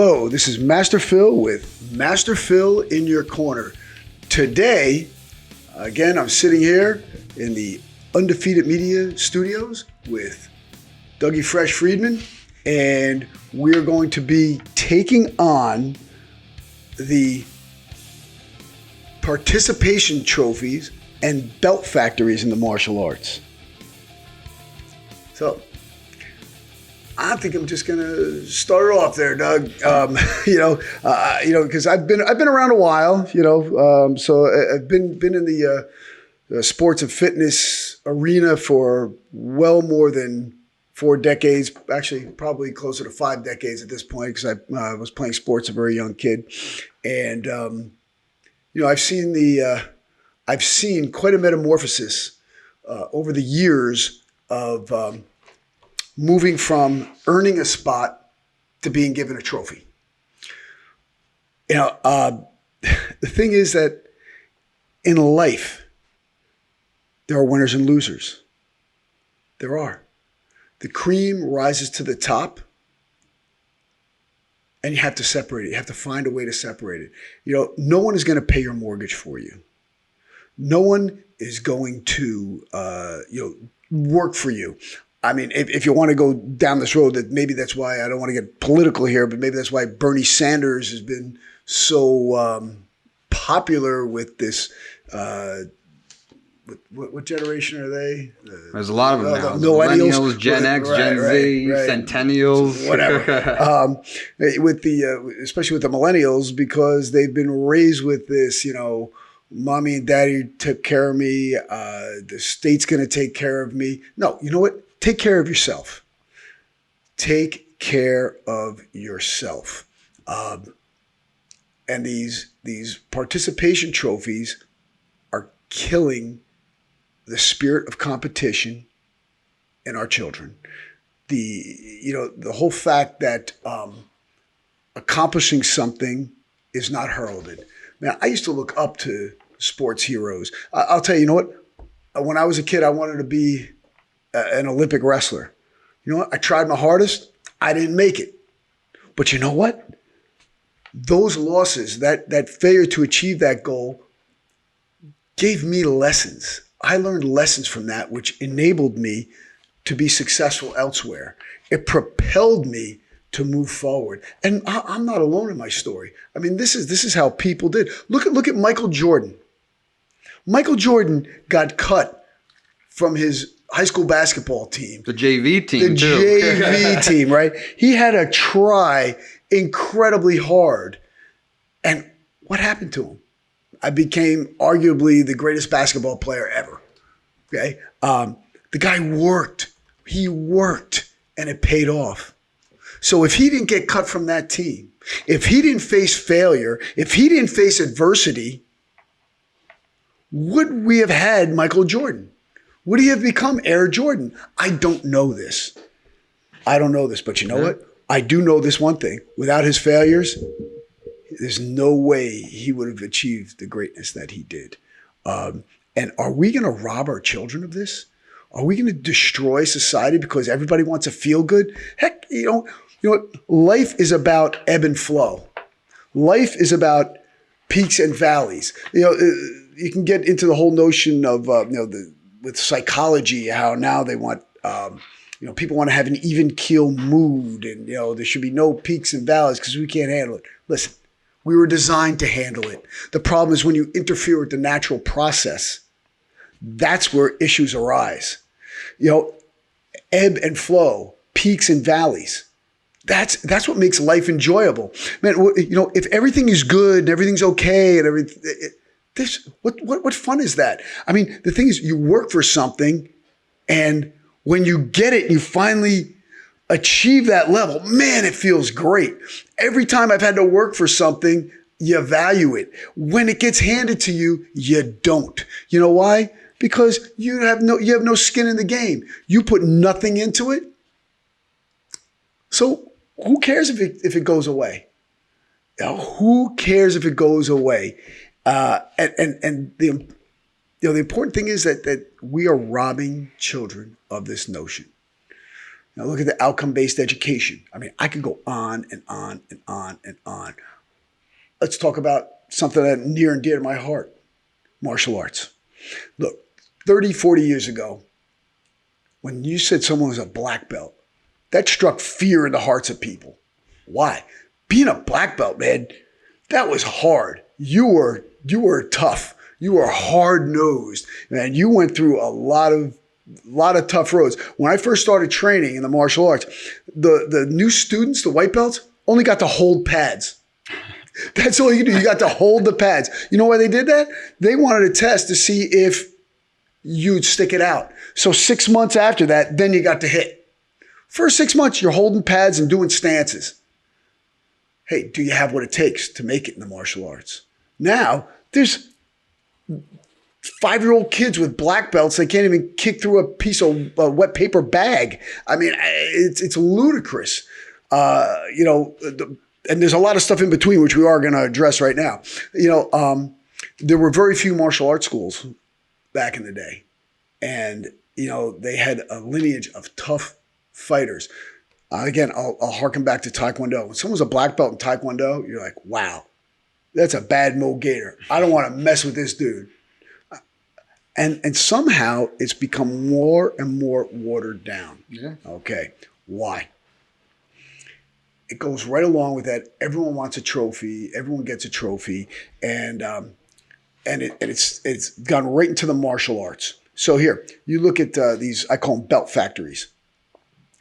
Hello, this is Master Phil with Master Phil in your corner. Today, again, I'm sitting here in the Undefeated Media Studios with Dougie Fresh Friedman, and we're going to be taking on the participation trophies and belt factories in the martial arts. So, I think I'm just gonna start it off there, Doug. Because I've been around a while, so I've been in the sports and fitness arena for well more than 4 decades. Actually, probably closer to 5 decades at this point, because I was playing sports as a very young kid, and I've seen quite a metamorphosis over the years of moving from earning a spot to being given a trophy. The thing is that in life, there are winners and losers. There are. The cream rises to the top, and you have to separate it. You have to find a way to separate it. No one is going to pay your mortgage for you. No one is going to, work for you. I mean, if you want to go down this road, that maybe that's why I don't want to get political here, but maybe that's why Bernie Sanders has been so popular with this. What generation are they? There's a lot of them now. Millennials, Gen X, Gen Z, Centennials, whatever. Especially with the millennials, because they've been raised with this, mommy and daddy took care of me. The state's going to take care of me. No, you know what? Take care of yourself. Take care of yourself. And these participation trophies are killing the spirit of competition in our children. The whole fact that accomplishing something is not heralded. Man, I used to look up to sports heroes. I'll tell you, what? When I was a kid, I wanted to be an Olympic wrestler. You know what? I tried my hardest. I didn't make it. But you know what? Those losses, that failure to achieve that goal, gave me lessons. I learned lessons from that, which enabled me to be successful elsewhere. It propelled me to move forward. And I'm not alone in my story. I mean, this is how people did. Look at Michael Jordan. Michael Jordan got cut from his high school basketball team. The JV team, too. JV team, right? He had to try incredibly hard. And what happened to him? I became arguably the greatest basketball player ever. Okay? The guy worked. He worked, and it paid off. So if he didn't get cut from that team, if he didn't face failure, if he didn't face adversity, would we have had Michael Jordan? Would he have become Air Jordan? I don't know this. But you know what? I do know this one thing. Without his failures, there's no way he would have achieved the greatness that he did. And are we going to rob our children of this? Are we going to destroy society because everybody wants to feel good? Heck, you know what? Life is about ebb and flow. Life is about peaks and valleys. You can get into the whole notion of with psychology, how now they want people want to have an even keel mood, and there should be no peaks and valleys because we can't handle it. Listen, we were designed to handle it. The problem is when you interfere with the natural process, that's where issues arise. Ebb and flow, peaks and valleys. That's what makes life enjoyable. Man, if everything is good and everything's okay and everything, what fun is that? I mean, the thing is, you work for something, and when you get it, you finally achieve that level. Man, it feels great. Every time I've had to work for something, you value it. When it gets handed to you, you don't. You know why? Because you have no skin in the game. You put nothing into it. So who cares if it goes away? Who cares if it goes away? And the important thing is that we are robbing children of this notion. Now look at the outcome-based education. I mean, I could go on and on and on and on. Let's talk about something that near and dear to my heart, martial arts. Look, 30, 40 years ago, when you said someone was a black belt, that struck fear in the hearts of people. Why? Being a black belt, man, that was hard. You were tough. You were hard-nosed, man. You went through a lot of tough roads. When I first started training in the martial arts, the new students, the white belts, only got to hold pads. That's all you do. You got to hold the pads. You know why they did that? They wanted a test to see if you'd stick it out. So 6 months after that, then you got to hit. First 6 months, you're holding pads and doing stances. Hey, do you have what it takes to make it in the martial arts? Now, there's 5-year-old kids with black belts. They can't even kick through a piece of wet paper bag. I mean, it's ludicrous. And there's a lot of stuff in between, which we are going to address right now. There were very few martial arts schools back in the day. And, they had a lineage of tough fighters. Again, I'll harken back to Taekwondo. When someone's a black belt in Taekwondo, you're like, wow, that's a bad Mo Gator. I don't want to mess with this dude. And somehow it's become more and more watered down. Yeah. Okay. Why? It goes right along with that. Everyone wants a trophy. Everyone gets a trophy. And it's gone right into the martial arts. So here, you look at these, I call them belt factories.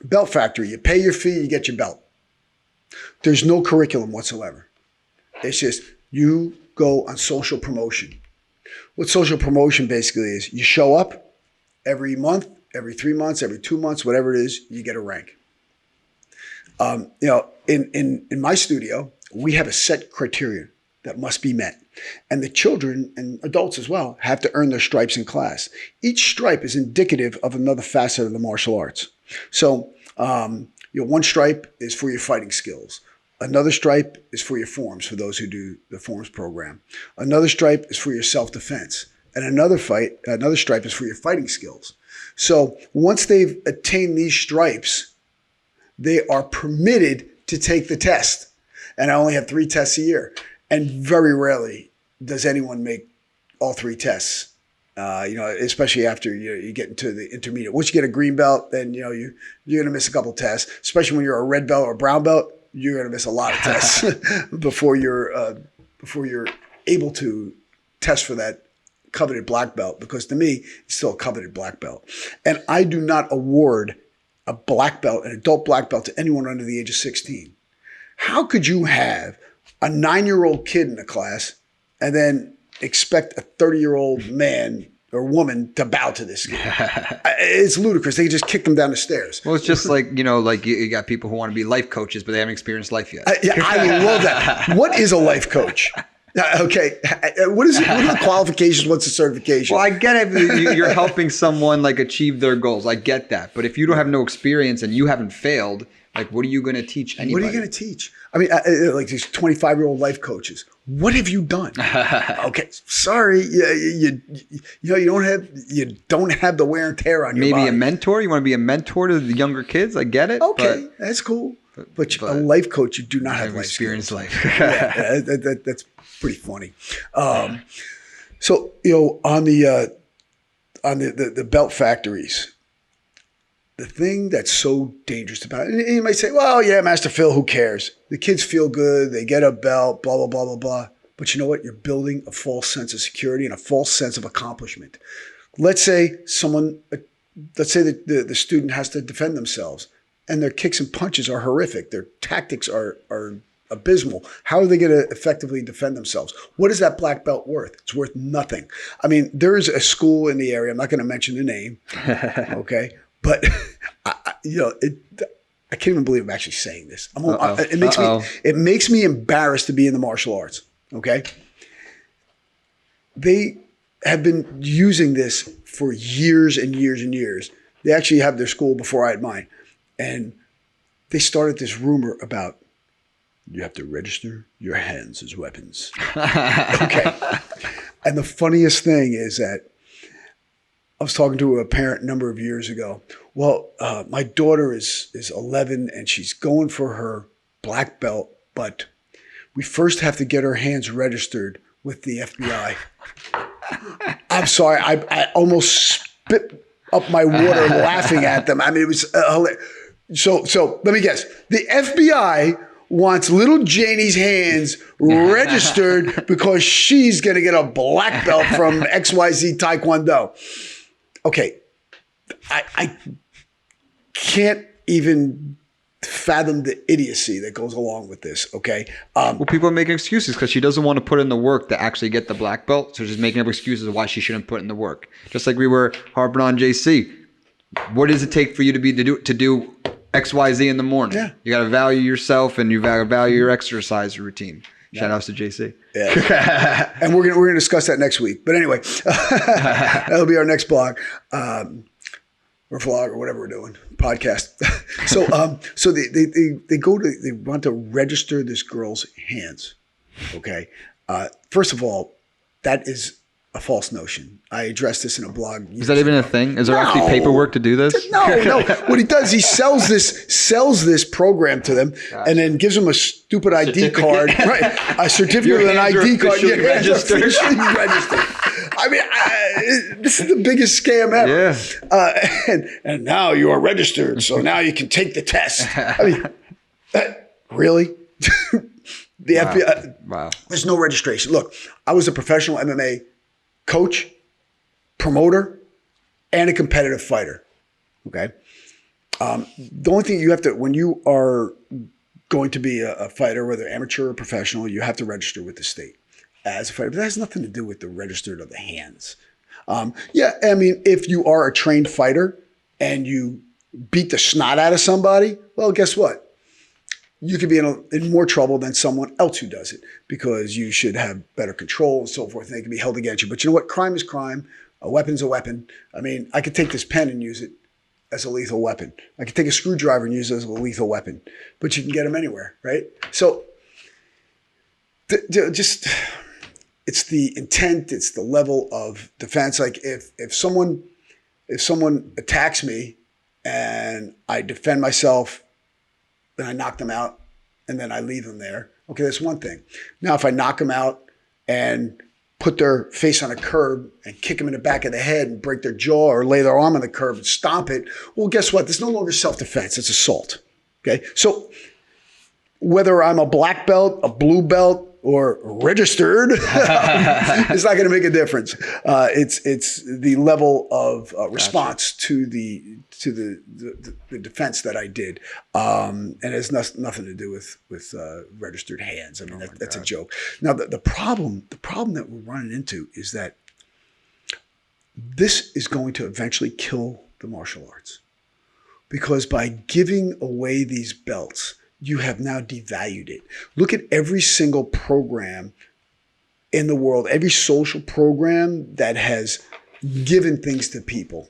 Belt factory, you pay your fee, you get your belt. There's no curriculum whatsoever. It's just you go on social promotion. What social promotion basically is, you show up every month, every 3 months, every 2 months, whatever it is, you get a rank. In my studio, we have a set criteria that must be met. And the children and adults as well have to earn their stripes in class. Each stripe is indicative of another facet of the martial arts. So, one stripe is for your fighting skills. Another stripe is for your forms, for those who do the forms program. Another stripe is for your self-defense. And another stripe is for your fighting skills. So once they've attained these stripes, they are permitted to take the test. And I only have 3 tests a year. And very rarely does anyone make all 3 tests. Especially after you get into the intermediate. Once you get a green belt, then you're going to miss a couple tests. Especially when you're a red belt or a brown belt, you're going to miss a lot of tests before you're able to test for that coveted black belt. Because to me, it's still a coveted black belt. And I do not award a black belt, an adult black belt, to anyone under the age of 16. How could you have a 9-year-old kid in the class and then expect a 30-year-old man or woman to bow to this guy? It's ludicrous. They just kick them down the stairs. Well, it's just like you got people who want to be life coaches, but they haven't experienced life yet. I love that. What is a life coach? Okay. What is it? What are the qualifications? What's the certification? Well, I get it. You're helping someone achieve their goals. I get that. But if you don't have no experience and you haven't failed, what are you going to teach anybody? What are you going to teach? I mean, these 25-year-old life coaches. What have you done? Okay, sorry, you don't have the wear and tear on your body. Maybe a mentor. You want to be a mentor to the younger kids. I get it. Okay, that's cool. But a life coach, you do not have life experience life. Yeah, that's pretty funny. So on the belt factories. The thing that's so dangerous about it, and you might say, well, yeah, Master Phil, who cares? The kids feel good. They get a belt, blah, blah, blah, blah, blah. But you know what? You're building a false sense of security and a false sense of accomplishment. Let's say that the student has to defend themselves and their kicks and punches are horrific. Their tactics are abysmal. How are they going to effectively defend themselves? What is that black belt worth? It's worth nothing. I mean, there is a school in the area. I'm not going to mention the name. Okay. But I can't even believe I'm actually saying this. It makes me embarrassed to be in the martial arts. Okay, they have been using this for years and years and years. They actually have their school before I had mine, and they started this rumor about you have to register your hands as weapons. Okay, and the funniest thing is that I was talking to a parent a number of years ago. Well, my daughter is 11 and she's going for her black belt, but we first have to get her hands registered with the FBI. I'm sorry, I almost spit up my water laughing at them. I mean, it was hilarious. So let me guess. The FBI wants little Janie's hands registered because she's going to get a black belt from XYZ Taekwondo. Okay, I can't even fathom the idiocy that goes along with this, okay? Well, people are making excuses because she doesn't want to put in the work to actually get the black belt. So she's making up excuses why she shouldn't put in the work. Just like we were harping on JC. What does it take for you to do XYZ in the morning? Yeah. You got to value yourself and you got to value your exercise routine. Shout outs to JC. Yeah. And we're gonna discuss that next week. But anyway, that'll be our next blog. Or vlog or whatever we're doing, podcast. So they want to register this girl's hands. Okay. First of all, that is a false notion. I addressed this in a blog. Is that even a thing? Is there actually paperwork to do this? No. What he does, he sells this program to them, and then gives them a stupid ID card, right? A certificate with an ID card. Officially registered. Officially registered. I mean, this is the biggest scam ever. Yeah. And now you are registered, so now you can take the test. I mean, really? The FBI. Wow. There's no registration. Look, I was a professional MMA coach, promoter, and a competitive fighter. Okay. The only thing you have to, when you are going to be a fighter, whether amateur or professional, you have to register with the state as a fighter. But that has nothing to do with the registered of the hands. Yeah, I mean, if you are a trained fighter and you beat the snot out of somebody, well, guess what? You could be in more trouble than someone else who does it because you should have better control and so forth, and they can be held against you. But you know what? Crime is crime. A weapon's a weapon. I mean, I could take this pen and use it as a lethal weapon. I could take a screwdriver and use it as a lethal weapon. But you can get them anywhere, right? So just it's the intent. It's the level of defense. Like if someone attacks me and I defend myself, then I knock them out, and then I leave them there. Okay, that's one thing. Now, if I knock them out and put their face on a curb and kick them in the back of the head and break their jaw or lay their arm on the curb and stomp it, well, guess what? There's no longer self-defense. It's assault. Okay, so whether I'm a black belt, a blue belt, or registered, it's not going to make a difference. It's the level of response to the defense that I did, and it has nothing to do with registered hands. I mean, that's a joke. Now the problem that we're running into is that this is going to eventually kill the martial arts, because by giving away these belts, you have now devalued it. Look at every single program in the world, every social program that has given things to people.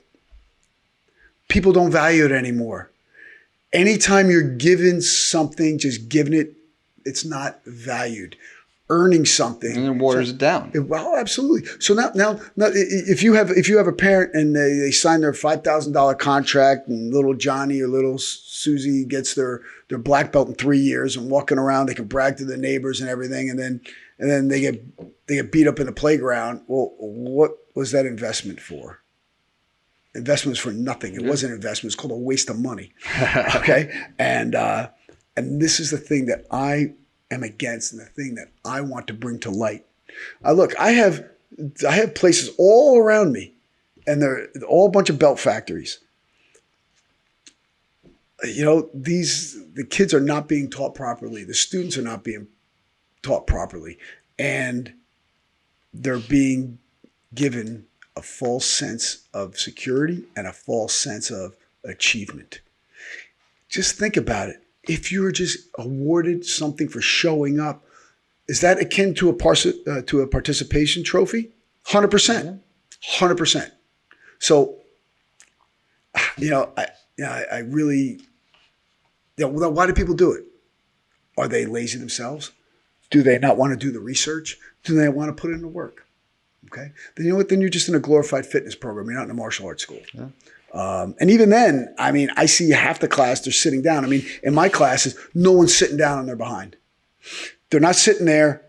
People don't value it anymore. Anytime you're given something, just giving it, it's not valued. Earning something, and then waters it down. Well, absolutely. So now, if you have a parent and they sign their $5,000 contract, and little Johnny or little Susie gets their black belt in 3 years and walking around, they can brag to the neighbors and everything, and then they get beat up in the playground. Well, what was that investment for? Investment was for nothing. It wasn't an investment. It's called a waste of money. Okay, and this is the thing that I am against, and the thing that I want to bring to light. Look, I have places all around me, and they're all a bunch of belt factories. You know, the kids are not being taught properly. The students are not being taught properly, and they're being given a false sense of security and a false sense of achievement. Just think about it. If you were just awarded something for showing up, is that akin to a participation trophy? 100%, 100%. So, I really, why do people do it? Are they lazy themselves? Do they not want to do the research? Do they want to put in the work? Okay. Then you know what? Then you're just in a glorified fitness program. You're not in a martial arts school. Yeah. And even then, I mean, I see half the class, they're sitting down. I mean, in my classes, no one's sitting down on their behind. They're not sitting there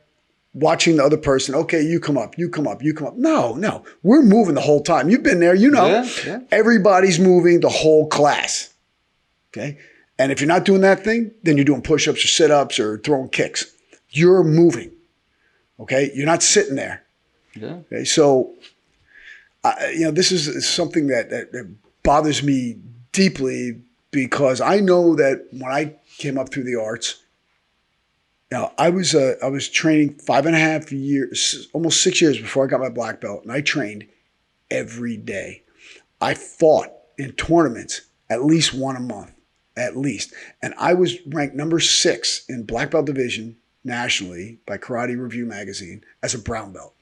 watching the other person. Okay, you come up, you come up, you come up. No. We're moving the whole time. You've been there, you know. Yeah. Everybody's moving the whole class. Okay. And if you're not doing that thing, then you're doing push-ups or sit-ups or throwing kicks. You're moving. Okay. You're not sitting there. Yeah. Okay. So, this is something that bothers me deeply because I know that when I came up through the arts, I was training 5.5 years, almost 6 years before I got my black belt, and I trained every day. I fought in tournaments at least one a month, at least. And I was ranked number 6 in black belt division nationally by Karate Review magazine as a brown belt.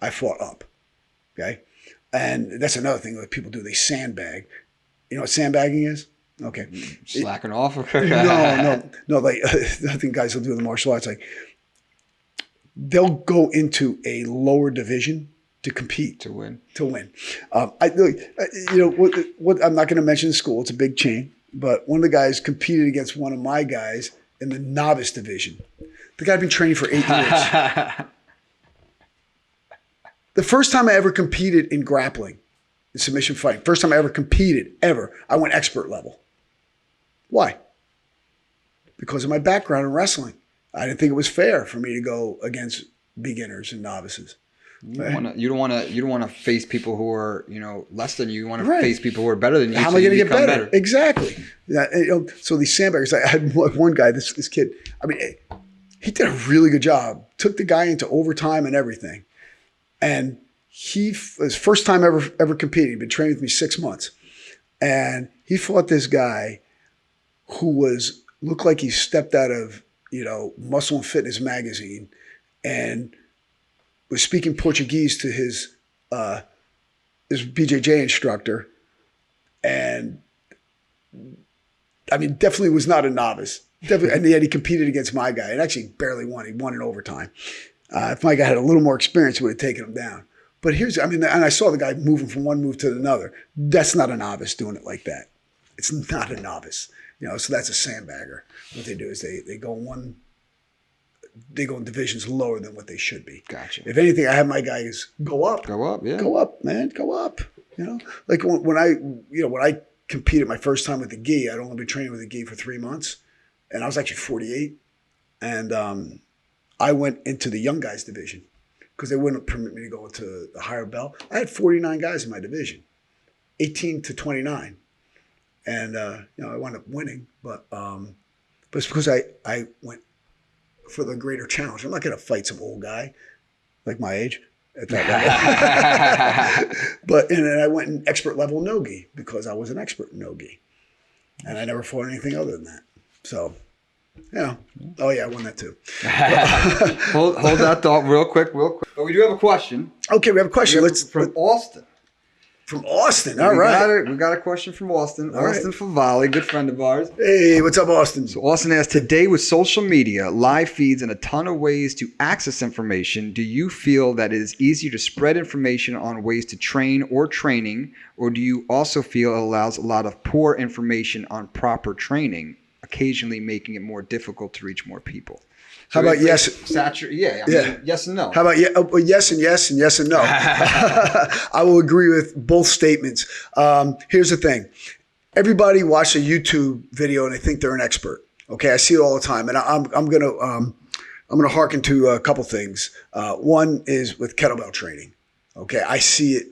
I fought up, okay? And that's another thing that people do. They sandbag. You know what sandbagging is? Okay. Slacking off? No. Like, I think guys will do in the martial arts. Like, they'll go into a lower division to compete. To win. What I'm not going to mention the school. It's a big chain. But one of the guys competed against one of my guys in the novice division. The guy had been training for 8 years. The first time I ever competed in grappling, in submission fighting, first time I ever competed, I went expert level. Why? Because of my background in wrestling. I didn't think it was fair for me to go against beginners and novices. You don't want to face people who are less than you. You want to face people who are better than you. How am I going to get better? Exactly. So these sandbaggers. I had one guy. This kid. I mean, he did a really good job. Took the guy into overtime and everything. And his first time ever competing. He'd been training with me 6 months, and he fought this guy who looked like he stepped out of Muscle and Fitness magazine, and was speaking Portuguese to his BJJ instructor, and I mean, definitely was not a novice. Definitely, and yet he competed against my guy, and actually barely won. He won in overtime. If my guy had a little more experience, he would have taken him down. But and I saw the guy moving from one move to another. That's not a novice doing it like that. It's not a novice. So that's a sandbagger. What they do is they go in divisions lower than what they should be. Gotcha. If anything, I have my guys go up. Go up, yeah. Go up, man. Go up. Like when I competed my first time with the gi, I'd only been training with the gi for 3 months, and I was actually 48, and I went into the young guys division because they wouldn't permit me to go into the higher belt. I had 49 guys in my division, 18 to 29. And, I wound up winning, but it's because I went for the greater challenge. I'm not going to fight some old guy like my age at that level. But then I went in expert level no-gi because I was an expert in no-gi. And I never fought anything other than that. So, oh yeah, I won that too. hold that thought real quick. But we do have a question. Okay, we have a question. From Austin. From Austin, all right. We got a question from Austin. All Austin Favali, good friend of ours. Hey, what's up, Austin? So Austin asked, today with social media, live feeds, and a ton of ways to access information, do you feel that it is easier to spread information on ways to train or training, or do you also feel it allows a lot of poor information on proper training, occasionally making it more difficult to reach more people? How about yes? Mean, yes and no. How about yes and yes and yes and no? I will agree with both statements. Here's the thing. Everybody watches a YouTube video and they think they're an expert. Okay, I see it all the time. And I'm gonna hearken to a couple things. One is with kettlebell training. Okay, I see it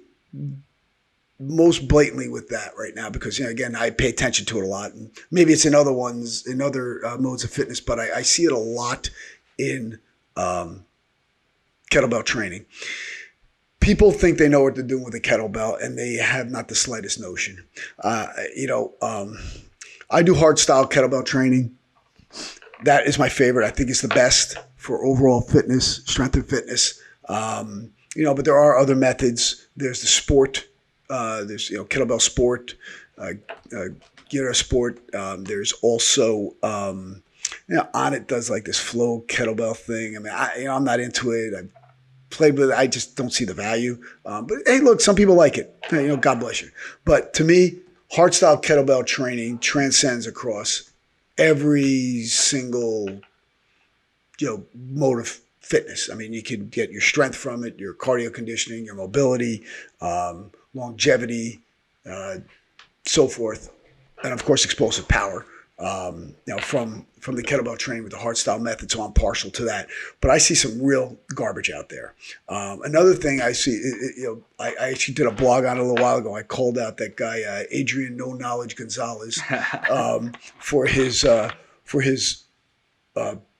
most blatantly with that right now because, again, I pay attention to it a lot. And maybe it's in other ones, in other modes of fitness, but I see it a lot in kettlebell training. People think they know what they're doing with a kettlebell, and they have not the slightest notion. I do hard style kettlebell training. That is my favorite. I think it's the best for overall fitness, strength and fitness. But there are other methods. There's the sport. There's kettlebell sport, Gira sport. There's also Onnit does like this flow kettlebell thing. I mean, I'm not into it. I've played with it. I just don't see the value. But hey, look, some people like it. You know, God bless you. But to me, hardstyle kettlebell training transcends across every single, mode of fitness. I mean, you can get your strength from it, your cardio conditioning, your mobility, longevity, so forth, and of course, explosive power. From the kettlebell training with the hardstyle method, so I'm partial to that. But I see some real garbage out there. Another thing I see, I actually did a blog on it a little while ago. I called out that guy Adrian No Knowledge Gonzalez for his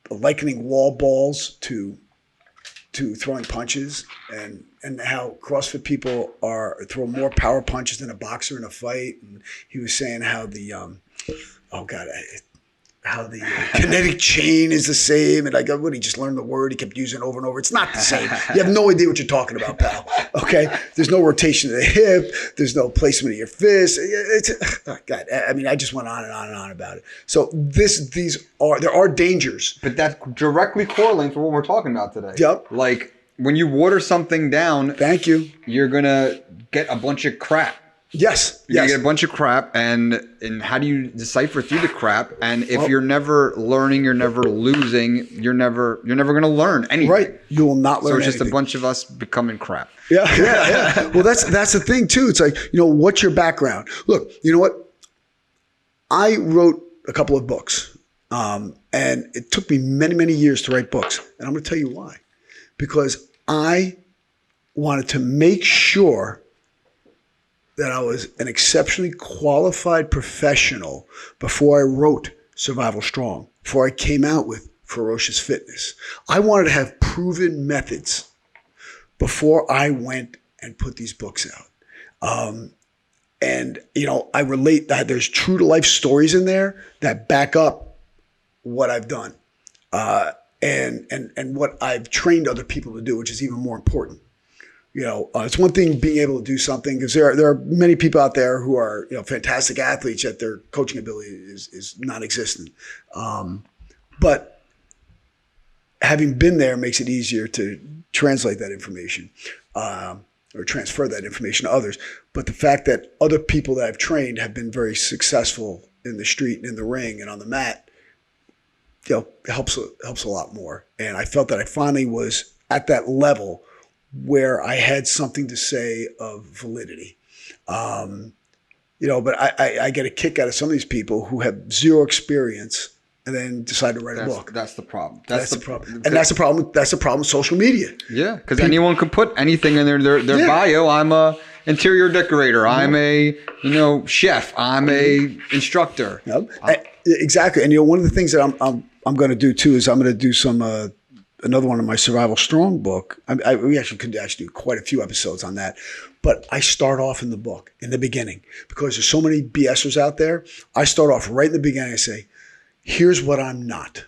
likening wall balls to throwing punches, and how CrossFit people throw more power punches than a boxer in a fight. And he was saying how the kinetic chain is the same. And I go, he just learned the word. He kept using it over and over. It's not the same. You have no idea what you're talking about, pal. Okay? There's no rotation of the hip. There's no placement of your fist. God, I mean, I just went on and on and on about it. So there are dangers. But that directly correlates with what we're talking about today. Yep. Like when you water something down, Thank you. you're going to get a bunch of crap. Yes. You're gonna get a bunch of crap, and how do you decipher through the crap? And if you're never learning, you're never losing, you're never gonna learn anything. Right. You will not learn So it's just anything. a bunch of us becoming crap. Yeah. Well, that's the thing too. It's like, what's your background? Look, you know what? I wrote a couple of books, and it took me many, many years to write books. And I'm going to tell you why. Because I wanted to make sure that I was an exceptionally qualified professional before I wrote Survival Strong, before I came out with Ferocious Fitness. I wanted to have proven methods before I went and put these books out. And I relate that there's true to life stories in there that back up what I've done, and what I've trained other people to do, which is even more important. It's one thing being able to do something, because there are many people out there who are fantastic athletes, yet their coaching ability is non-existent. But having been there makes it easier to translate that information or transfer that information to others. But the fact that other people that I've trained have been very successful in the street and in the ring and on the mat, helps a lot more. And I felt that I finally was at that level where I had something to say of validity. But I get a kick out of some of these people who have zero experience and then decide to write a book. That's the problem. That's the problem. And that's the problem. That's the problem with social media. Yeah, because anyone could put anything in their bio. I'm a interior decorator. I'm a chef. I'm a instructor. Yep. Exactly. And one of the things that I'm going to do too is I'm going to do some another one of my Survival Strong book. We actually could do quite a few episodes on that. But I start off in the book, in the beginning, because there's so many BSers out there. I start off right in the beginning. I say, here's what I'm not.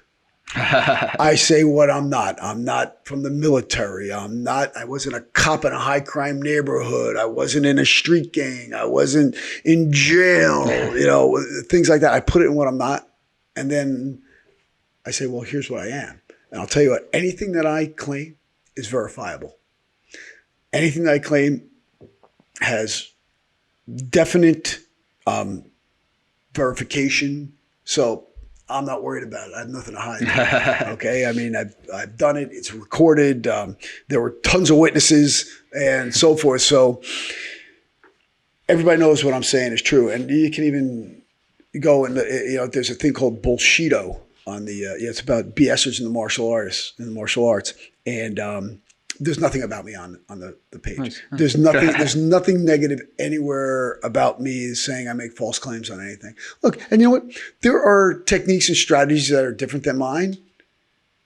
I say what I'm not. I'm not from the military. I wasn't a cop in a high crime neighborhood. I wasn't in a street gang. I wasn't in jail, things like that. I put it in what I'm not. And then I say, well, here's what I am. And I'll tell you what, anything that I claim is verifiable. Anything that I claim has definite verification. So I'm not worried about it. I have nothing to hide. Okay. I mean, I've done it. It's recorded. There were tons of witnesses and so forth. So everybody knows what I'm saying is true. And you can even go and there's a thing called Bullshido on the it's about BSers in the martial arts. And there's nothing about me on the page. Nice. There's nothing negative anywhere about me saying I make false claims on anything. Look, and you know what? There are techniques and strategies that are different than mine.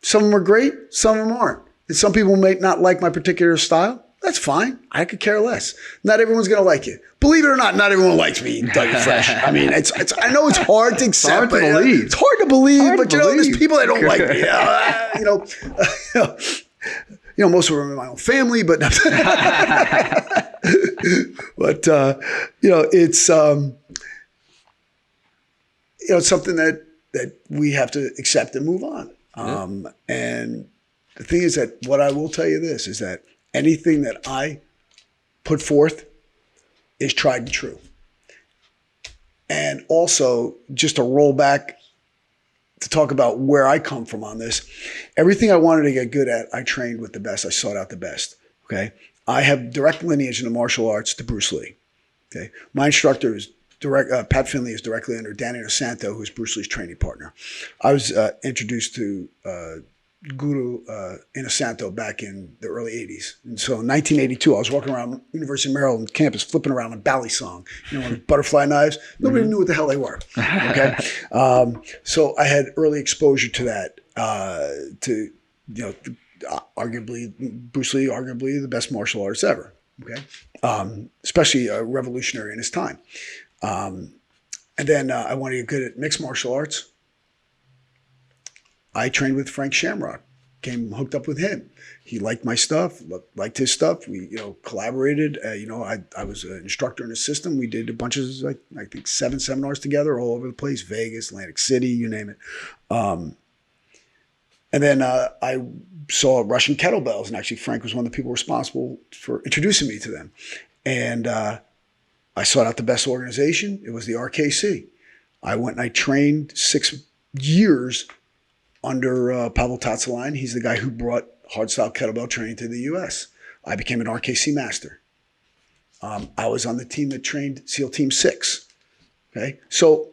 Some of them are great, some of them aren't. And some people may not like my particular style. That's fine. I could care less. Not everyone's going to like you. Believe it or not everyone likes me, Dougie Fresh. I mean, it's. I know it's hard to accept. It's hard to believe. It's hard to believe, but there's people that don't like me. Most of them are in my own family, but it's it's something that we have to accept and move on. And The thing is that what I will tell you this is that anything that I put forth is tried and true. And also, just to roll back to talk about where I come from on this, everything I wanted to get good at, I trained with the best. I sought out the best. Okay. I have direct lineage in the martial arts to Bruce Lee. Okay. My instructor is Pat Finley is directly under Danny Inosanto, who's Bruce Lee's training partner. I was introduced to Guru Inosanto back in the early 80s. And so in 1982, I was walking around University of Maryland campus, flipping around a Bally song, with butterfly knives. Nobody knew what the hell they were. Okay. So I had early exposure to that, arguably, Bruce Lee, arguably the best martial artist ever. Okay. Especially a revolutionary in his time. And then I wanted to get good at mixed martial arts. I trained with Frank Shamrock, came hooked up with him. He liked my stuff, liked his stuff. We, collaborated. I was an instructor in his system. We did a bunch of, I think 7 seminars together all over the place, Vegas, Atlantic City, you name it. And then I saw Russian kettlebells, and actually Frank was one of the people responsible for introducing me to them. And I sought out the best organization. It was the RKC. I went and I trained 6 years under Pavel Tatsaline. He's the guy who brought hardstyle kettlebell training to the U.S. I became an RKC master. I was on the team that trained SEAL Team 6. Okay, so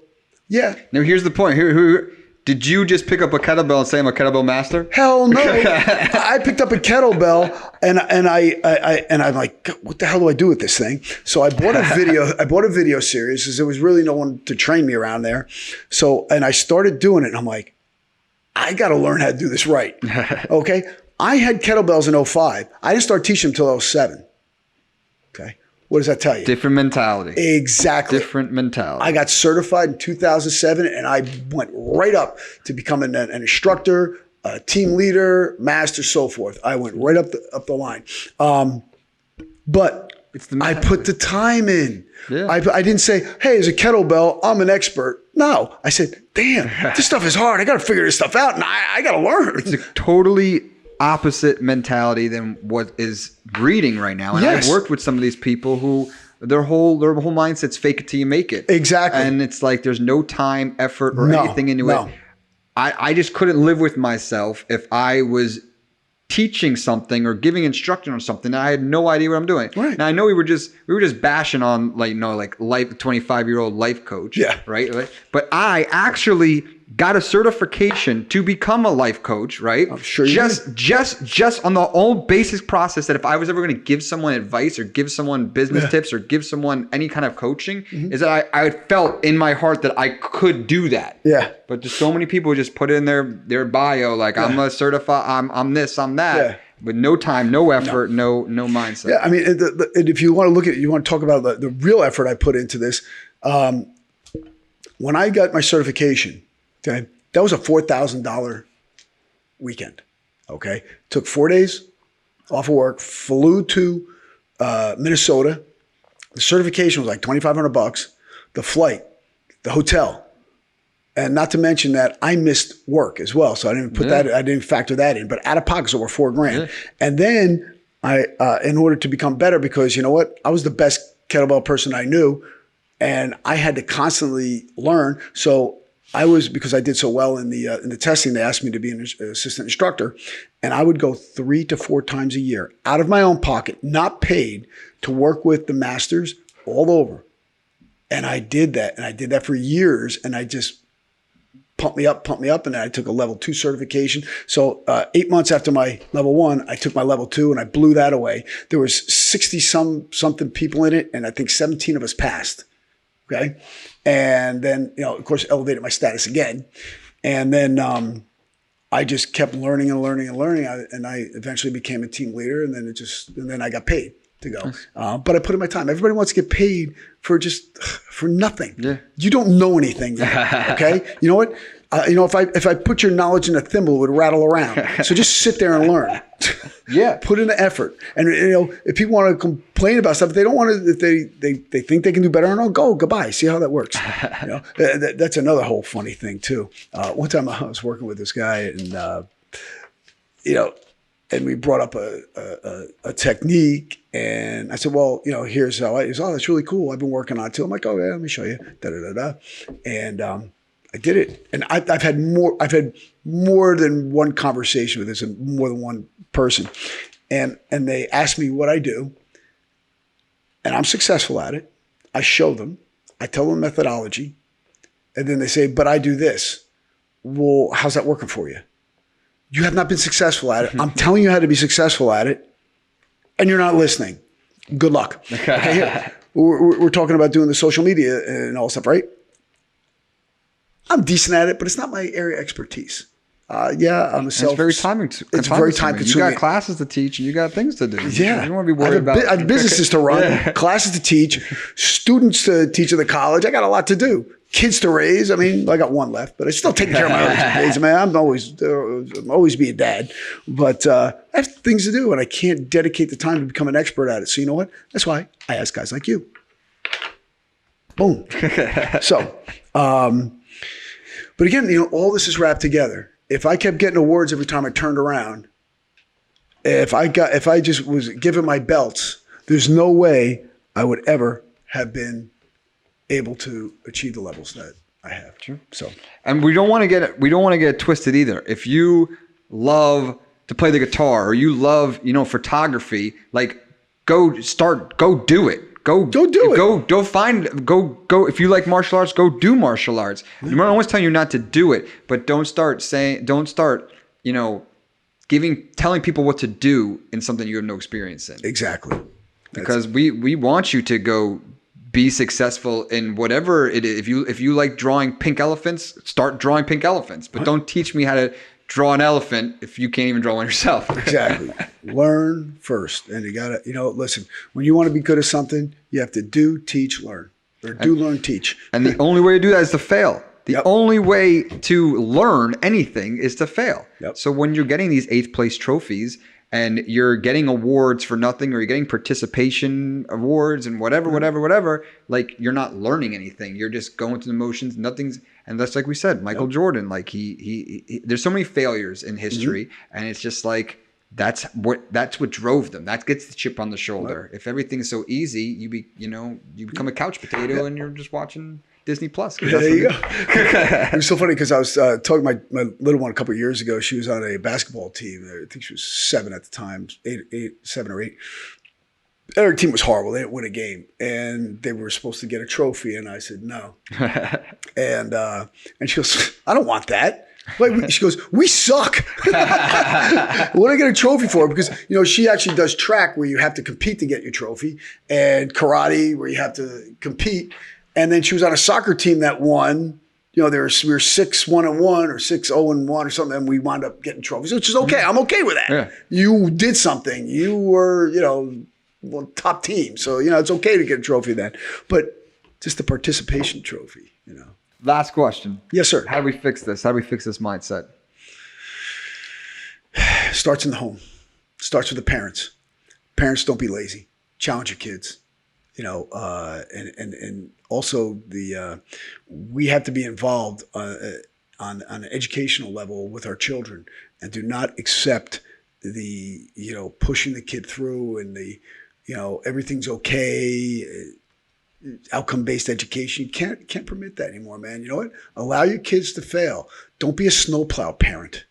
yeah. Now here's the point. Here, did you just pick up a kettlebell and say I'm a kettlebell master? Hell no. I picked up a kettlebell and I'm like, what the hell do I do with this thing? So I bought a video series because there was really no one to train me around there. So, and I started doing it and I'm like, I got to learn how to do this right. Okay. I had kettlebells in 2005. I didn't start teaching them until 2007. Okay. What does that tell you? Different mentality. Exactly. Different mentality. I got certified in 2007 and I went right up to becoming an instructor, a team leader, master, so forth. I went right up the line. But I put the time in. Yeah. I didn't say, hey, as a kettlebell, I'm an expert. No, I said, damn, this stuff is hard. I got to figure this stuff out and I got to learn. It's a totally opposite mentality than what is breeding right now. And yes. I've worked with some of these people who their whole mindset's fake it till you make it. Exactly. And it's like there's no time, effort, or anything into it. I just couldn't live with myself if I was teaching something or giving instruction on something and I had no idea what I'm doing. Right. Now I know we were just bashing on life 25-year-old life coach. Yeah. Right. But I actually got a certification to become a life coach, right? I'm sure you just on the old basic process that if I was ever going to give someone advice or give someone business tips or give someone any kind of coaching, is that I felt in my heart that I could do that. Yeah. But just so many people just put in their bio like I'm a certified, I'm this, I'm that. Yeah. With no time, no effort, no mindset. Yeah, I mean, if you want to look at, you want to talk about the real effort I put into this. When I got my certification, okay, that was a $4,000 weekend. Okay, took 4 days off of work, flew to Minnesota. The certification was like $2,500. The flight, the hotel. And not to mention that I missed work as well. So I didn't put that, I didn't factor that in, but out of pocket's over $4,000. Yeah. And then I, in order to become better, because you know what? I was the best kettlebell person I knew and I had to constantly learn. So I was, because I did so well in the testing, they asked me to be an assistant instructor and I would go 3 to 4 times a year out of my own pocket, not paid, to work with the masters all over. And I did that. And I did that for years. And I just, pumped me up. And then I took a level 2 certification. So 8 months after my level 1, I took my level 2 and I blew that away. There was 60 something people in it. And I think 17 of us passed. Okay. And then, of course, elevated my status again. And then I just kept learning and learning and learning. And I eventually became a team leader. And then I got paid to go. But I put in my time. Everybody wants to get paid for nothing. Yeah. You don't know anything yet, okay? You know what? If I put your knowledge in a thimble, it would rattle around. So just sit there and learn. Yeah. Put in the effort. And if people want to complain about stuff, if they don't want to, if they think they can do better, no, go, goodbye. See how that works. That's another whole funny thing too. One time I was working with this guy and and we brought up a technique, and I said, well, here's how I. He goes, oh, that's really cool. I've been working on it too. I'm like, oh yeah, let me show you. Da da da da. And I did it, and I've had more than one conversation with this, and more than one person, and they ask me what I do, and I'm successful at it. I show them, I tell them methodology, and then they say, but I do this. Well, how's that working for you? You have not been successful at it. I'm telling you how to be successful at it, and you're not listening. Good luck. Okay, here. We're talking about doing the social media and all stuff, right? I'm decent at it, but it's not my area of expertise. Yeah, I'm a self. It's very time. It's very time consuming. You got classes to teach, and you got things to do. Yeah, you don't want to be worried about. I have businesses to run, classes to teach, students to teach at the college. I got a lot to do. Kids to raise. I mean, I got one left, but I'm still taking care of my other kids. Man, I'm always be a dad, but I have things to do, and I can't dedicate the time to become an expert at it. So you know what? That's why I ask guys like you. Boom. So, but again, all this is wrapped together. If I kept getting awards every time I turned around, if I just was given my belts, there's no way I would ever have been able to achieve the levels that I have. Sure. So, and we don't want to get it twisted either. If you love to play the guitar or you love, photography, like go do it. Go do it. Go. If you like martial arts, go do martial arts. I'm not always telling you not to do it, but don't start telling people what to do in something you have no experience in. Exactly. Because we want you to go be successful in whatever it is. If you like drawing pink elephants, start drawing pink elephants. But don't teach me how to draw an elephant if you can't even draw one yourself. Exactly. Learn first. And you got to, listen, when you want to be good at something, you have to do, teach, learn. Or learn, teach. And the only way to do that is to fail. The only way to learn anything is to fail. Yep. So when you're getting these 8th place trophies and you're getting awards for nothing, or you're getting participation awards and whatever, like you're not learning anything. You're just going through the motions. And that's like we said, Michael Jordan, like he there's so many failures in history, and it's just like that's what drove them. That gets the chip on the shoulder. If everything's so easy, you become a couch potato and you're just watching Disney Plus. There you go. It was so funny because I was talking to my little one a couple of years ago. She was on a basketball team. I think she was 7 at the time, 7 or 8. Her team was horrible. They didn't win a game, and they were supposed to get a trophy. And I said no. and she goes, I don't want that. She goes, we suck. What do I get a trophy for? Because, she actually does track where you have to compete to get your trophy, and karate where you have to compete. And then she was on a soccer team that won. We were 6-1-1 or 6-0-1 or something, and we wound up getting trophies, which is okay. I'm okay with that. Yeah. You did something. You were, top team. So, it's okay to get a trophy then. But just the participation trophy, Last question. Yes, sir. How do we fix this? How do we fix this mindset? Starts in the home. Starts with the parents. Parents, don't be lazy. Challenge your kids. And also we have to be involved on an educational level with our children, and do not accept the pushing the kid through and the everything's okay, outcome-based education. You can't permit that anymore, man. You know what? Allow your kids to fail. Don't be a snowplow parent.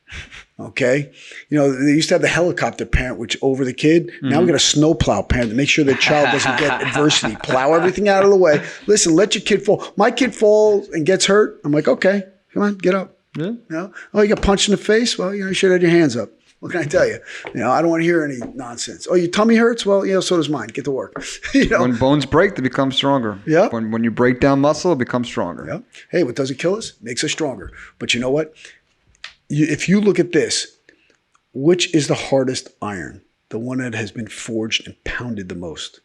Okay? They used to have the helicopter parent, which over the kid. Now we got a snowplow parent to make sure the child doesn't get adversity. Plow everything out of the way. Listen, let your kid fall. My kid falls and gets hurt. I'm like, okay, come on, get up. Yeah. Oh, you got punched in the face? Well, you should have your hands up. What can I tell you? I don't want to hear any nonsense. Oh, your tummy hurts? Well, so does mine. Get to work. When bones break, they become stronger. Yeah. When you break down muscle, it becomes stronger. Yeah. Hey, what doesn't kill us makes us stronger. But you know what? If you look at this, which is the hardest iron? The one that has been forged and pounded the most.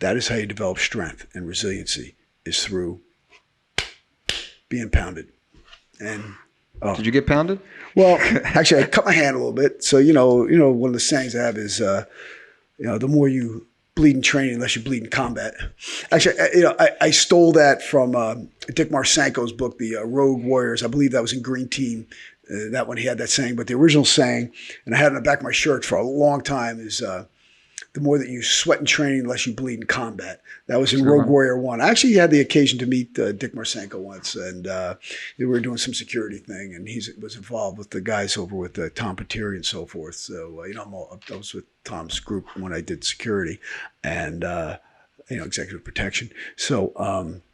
That is how you develop strength and resiliency, is through being pounded. And did you get pounded? Well, actually, I cut my hand a little bit. So, one of the sayings I have is, the more you bleed in training, the less you bleed in combat. Actually, I stole that from Dick Marsanko's book, The Rogue Warriors. I believe that was in Green Team That one he had that saying, but the original saying, and I had it on the back of my shirt for a long time, is the more that you sweat in training, the less you bleed in combat. That was in Rogue Warrior 1. I actually had the occasion to meet Dick Marcinko once, and we were doing some security thing, and he was involved with the guys over with Tom Pateri and so forth. So, I was with Tom's group when I did security and, executive protection. So,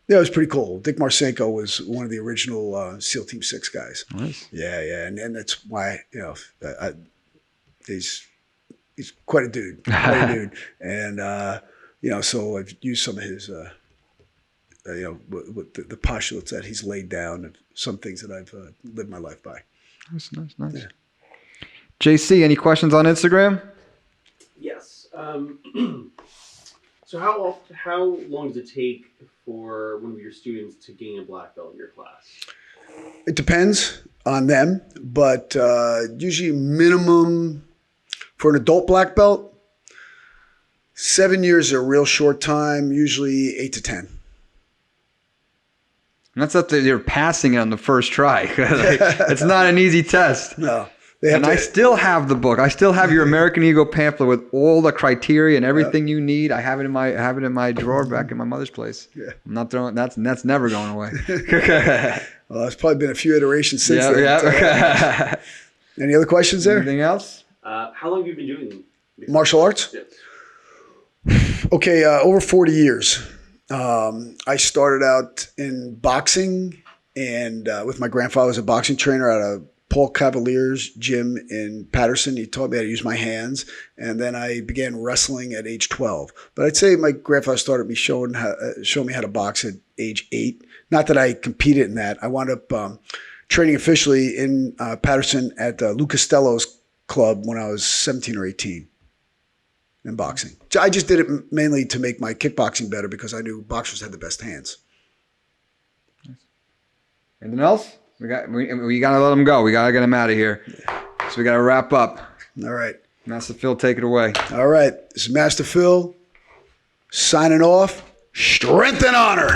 yeah, it was pretty cool. Dick Marcinko was one of the original SEAL Team 6 guys. Nice. Yeah. And that's why, he's quite a dude. And, so I've used some of his, with the postulates that he's laid down and some things that I've lived my life by. Nice. Yeah. JC, any questions on Instagram? Yes. So how long does it take for one of your students to gain a black belt in your class? It depends on them, but usually minimum for an adult black belt, 7 years is a real short time, usually 8 to 10. And that's up to you're passing it on the first try. It's not an easy test. No. I still have the book. I still have your American Eagle pamphlet with all the criteria and everything you need. I have it in my drawer back in my mother's place. Yeah. I'm not throwing that's never going away. Well, it's probably been a few iterations since then. Yeah. Any other questions there? Anything else? How long have you been doing Martial arts? Yes. Okay, over 40 years. I started out in boxing and with my grandfather was a boxing trainer at a Paul Cavalier's gym in Patterson. He taught me how to use my hands. And then I began wrestling at age 12. But I'd say my grandfather started me showing me how to box at age 8. Not that I competed in that. I wound up training officially in Patterson at Lou Costello's club when I was 17 or 18 in boxing. So I just did it mainly to make my kickboxing better because I knew boxers had the best hands. Anything else? We gotta let them go. We gotta get them out of here. So we gotta wrap up. All right. Master Phil, take it away. All right. This is Master Phil signing off. Strength and honor.